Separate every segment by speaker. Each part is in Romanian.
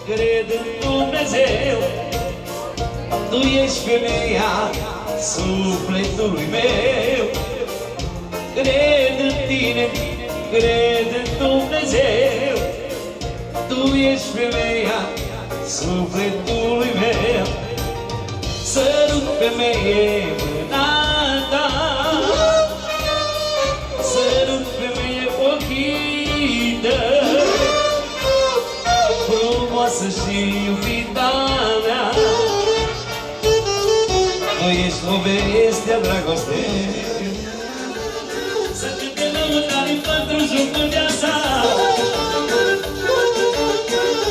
Speaker 1: Cred în Dumnezeu, Tu ești femeia sufletului meu. Cred în Tine, cred în Dumnezeu, Tu ești femeia sufletului meu. Sărut femeie mâna ta, sărut femeie ochii tăi, frumoasă și iubita mea. Tu ești povestea dragostei. Să cânte lăutarii pentru jocul de-asa,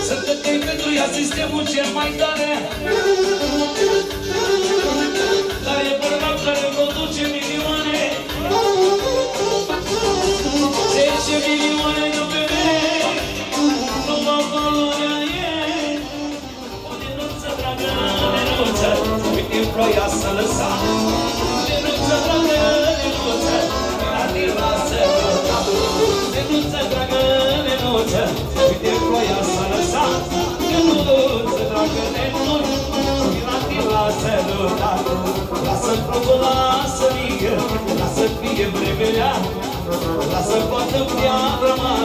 Speaker 1: să cântei pentru ea sistemul cel mai tare, care e bărbat care conduce milioane, 10 milioane de femei, numai valoarea ei. O denuță, dragă, denuță, uite ploia să lăsa. Denuță, dragă, denuță, la tine lasă lăsa. Denuță, dragă, denuță, uite ploia să lăsa. Denuță, dragă, denuță, la tine lasă lăsa. Lasă-mi plouă, lasă-mi, lasă-mi fie vremea, lasă-mi poată piatră mare.